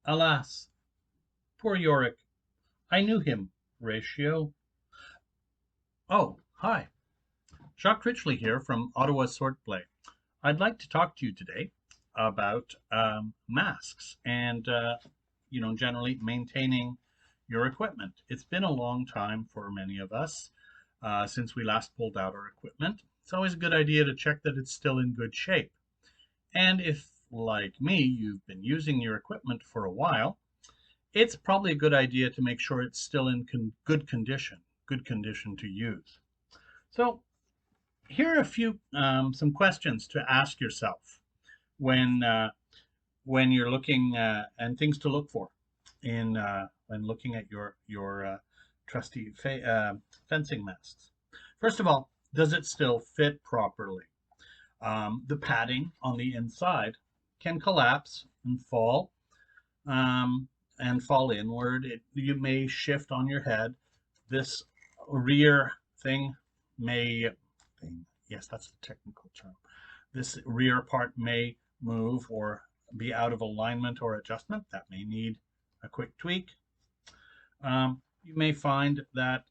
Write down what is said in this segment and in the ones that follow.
Alas, poor Yorick, I knew him, Ratio. Oh, hi. Jacques here from Ottawa Swordplay. I'd like to talk to you today about masks and, generally maintaining your equipment. It's been a long time for many of us since we last pulled out our equipment. It's always a good idea to check that it's still in good shape. And if, like me, you've been using your equipment for a while, it's probably a good idea to make sure it's still in good condition to use. So here are a few some questions to ask yourself when when you're looking and things to look for in when looking at your trusty fencing masks. First of all, does it still fit properly? The padding on the inside can collapse um, and fall inward. You may shift on your head. This rear thing may, yes, that's the technical term. This rear part may move or be out of alignment or adjustment. That may need a quick tweak. You may find that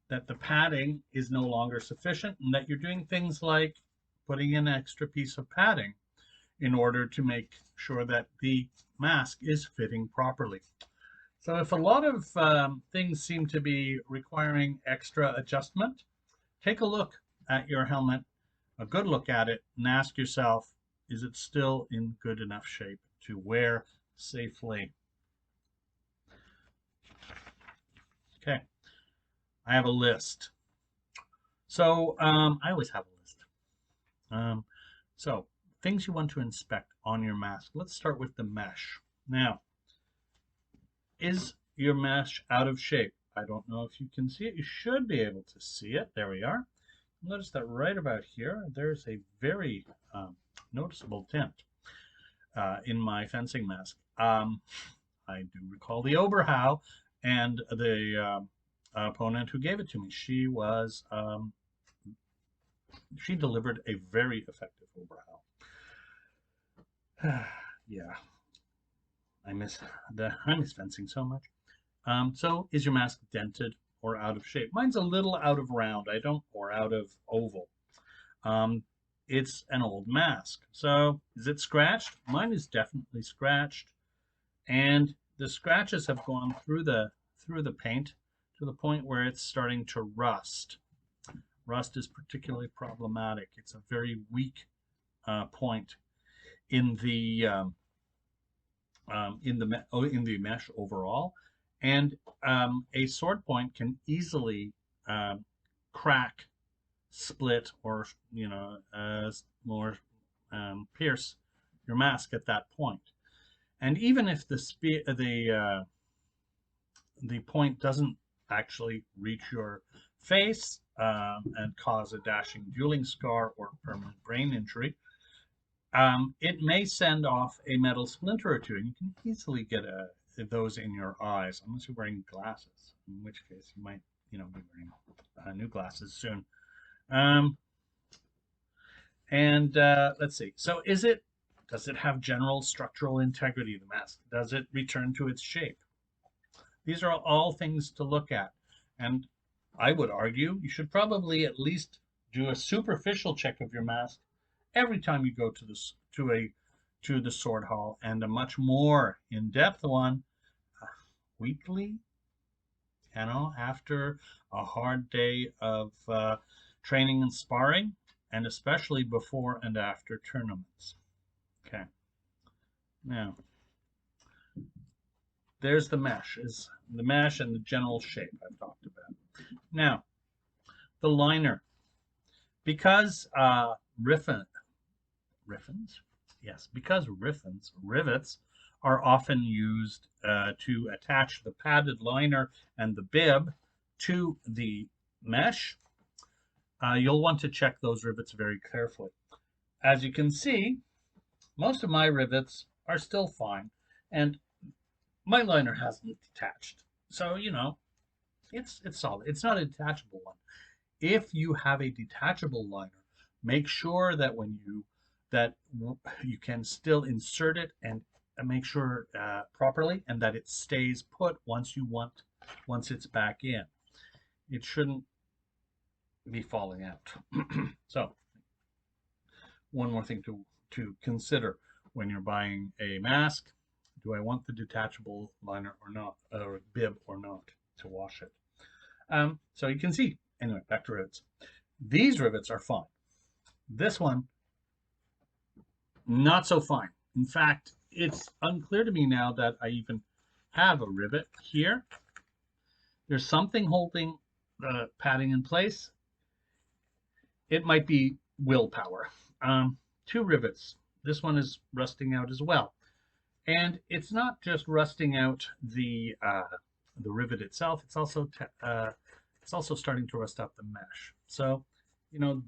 that the padding is no longer sufficient and that you're doing things like putting in an extra piece of padding in order to make sure that the mask is fitting properly. So if a lot of things seem to be requiring extra adjustment, take a look at your helmet, a good look at it, and ask yourself, is it still in good enough shape to wear safely? Okay, I have a list. So I always have a list. So things you want to inspect on your mask. Let's start with the mesh. Now, is your mesh out of shape? I don't know if you can see it. You should be able to see it. There we are. Notice that right about here, there's a very noticeable dent in my fencing mask. I do recall the Oberhau and the opponent who gave it to me. She delivered a very effective Oberhau. Yeah, I miss fencing so much. So is your mask dented or out of shape? Mine's a little out of round. Or out of oval. It's an old mask. So is it scratched? Mine is definitely scratched, and the scratches have gone through the paint to the point where it's starting to rust. Rust is particularly problematic. It's a very weak point in the mesh overall, and a sword point can easily crack, split, or more pierce your mask at that point. And even if the point doesn't actually reach your face and cause a dashing dueling scar or permanent brain injury, it may send off a metal splinter or two, and you can easily get those in your eyes, unless you're wearing glasses, in which case you might, be wearing new glasses soon. Let's see. So does it have general structural integrity, the mask? Does it return to its shape? These are all things to look at. And I would argue you should probably at least do a superficial check of your mask every time you go to the sword hall, and a much more in-depth one weekly, after a hard day of training and sparring, and especially before and after tournaments. Okay. Now, there's the mesh and the general shape I've talked about. Now, the liner. Because rivets are often used to attach the padded liner and the bib to the mesh, you'll want to check those rivets very carefully. As you can see, most of my rivets are still fine, and my liner hasn't detached. So, it's solid. It's not a detachable one. If you have a detachable liner, make sure that that you can still insert it and make sure properly, and that it stays put once it's back in. It shouldn't be falling out. So one more thing to consider when you're buying a mask: do I want the detachable liner or not, or bib or not, to wash it? So you can see. Anyway, back to rivets. These rivets are fine. This one, not so fine. In fact, it's unclear to me now that I even have a rivet here. There's something holding the padding in place. It might be willpower. Two rivets. This one is rusting out as well. And it's not just rusting out the rivet itself. It's also starting to rust out the mesh. So,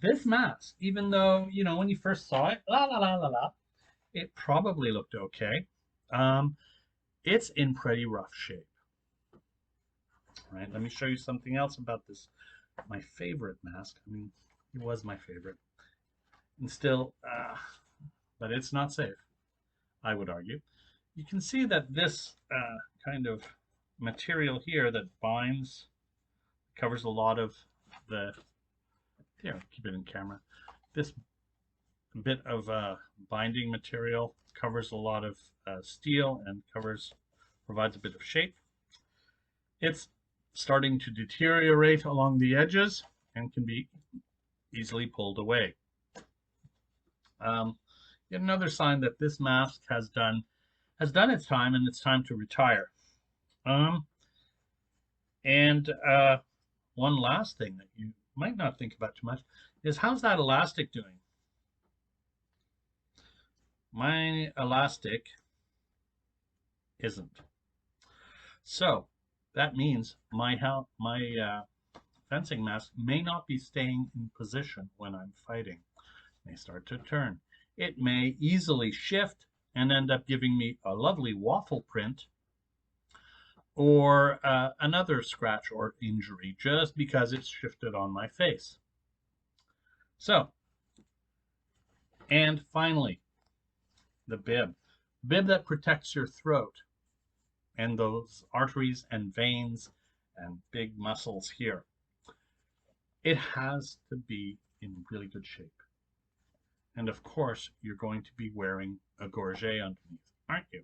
this mask, even though, when you first saw it, it probably looked okay. It's in pretty rough shape. All right, let me show you something else about this. My favorite mask. I mean, it was my favorite. And still, but it's not safe, I would argue. You can see that this kind of material here that binds, covers a lot of the, here, keep it in camera. This bit of binding material covers a lot of steel and provides a bit of shape. It's starting to deteriorate along the edges and can be easily pulled away. Yet another sign that this mask has done its time, and it's time to retire. One last thing that you might not think about too much is, how's that elastic doing? My elastic isn't. So that means my fencing mask may not be staying in position when I'm fighting. It may start to turn. It may easily shift and end up giving me a lovely waffle print, or another scratch or injury just because it's shifted on my face. So, and finally, the bib. Bib that protects your throat and those arteries and veins and big muscles here. It has to be in really good shape. And of course, you're going to be wearing a gorget underneath, aren't you?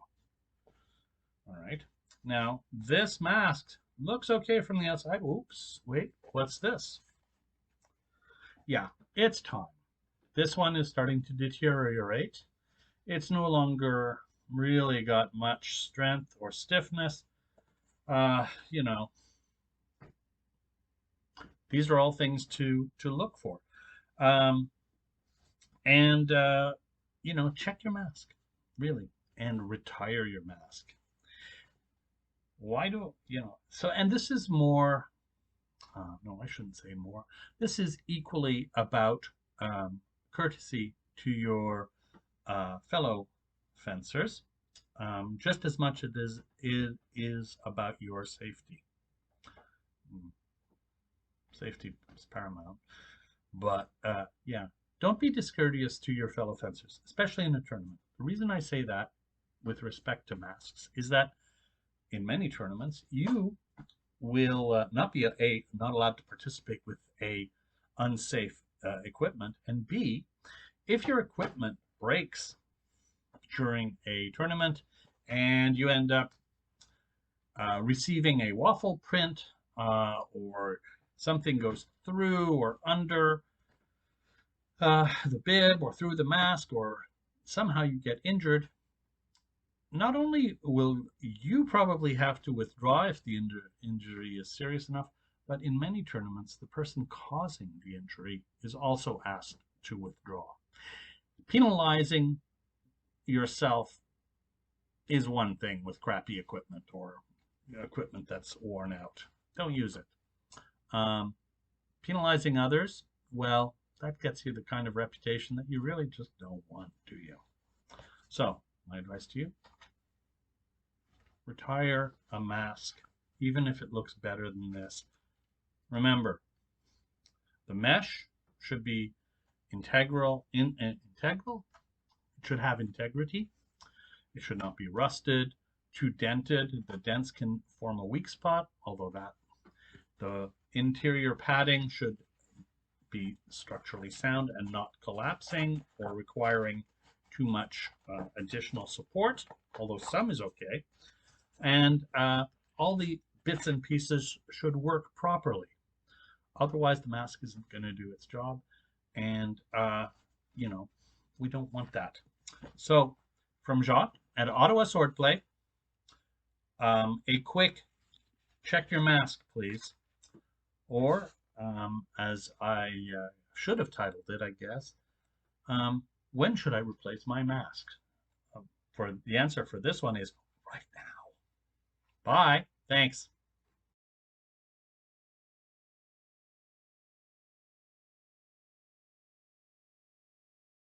All right. Now, this mask looks okay from the outside. Oops, wait, what's this? Yeah, it's time. This one is starting to deteriorate. It's no longer really got much strength or stiffness. These are all things to look for. Check your mask, really, and retire your mask. Why and this is more, no, I shouldn't say more. This is equally about courtesy to your fellow fencers, just as much as it is about your safety. Safety is paramount. But yeah, don't be discourteous to your fellow fencers, especially in a tournament. The reason I say that with respect to masks is that in many tournaments, you will not allowed to participate with a unsafe equipment, and B, if your equipment breaks during a tournament and you end up receiving a waffle print, or something goes through or under the bib or through the mask, or somehow you get injured, not only will you probably have to withdraw if the injury is serious enough, but in many tournaments, the person causing the injury is also asked to withdraw. Penalizing yourself is one thing with crappy equipment or equipment that's worn out. Don't use it. Penalizing others, well, that gets you the kind of reputation that you really just don't want, do you? So, my advice to you: retire a mask, even if it looks better than this. Remember, the mesh should be integral. should have integrity. It should not be rusted, too dented. The dents can form a weak spot, although the interior padding should be structurally sound and not collapsing or requiring too much additional support, although some is okay. And all the bits and pieces should work properly. Otherwise, the mask isn't going to do its job. And, we don't want that. So, from Jacques at Ottawa Swordplay, a quick check your mask, please. Or, as I should have titled it, I guess, when should I replace my mask? For the answer for this one is right now. Bye. Thanks.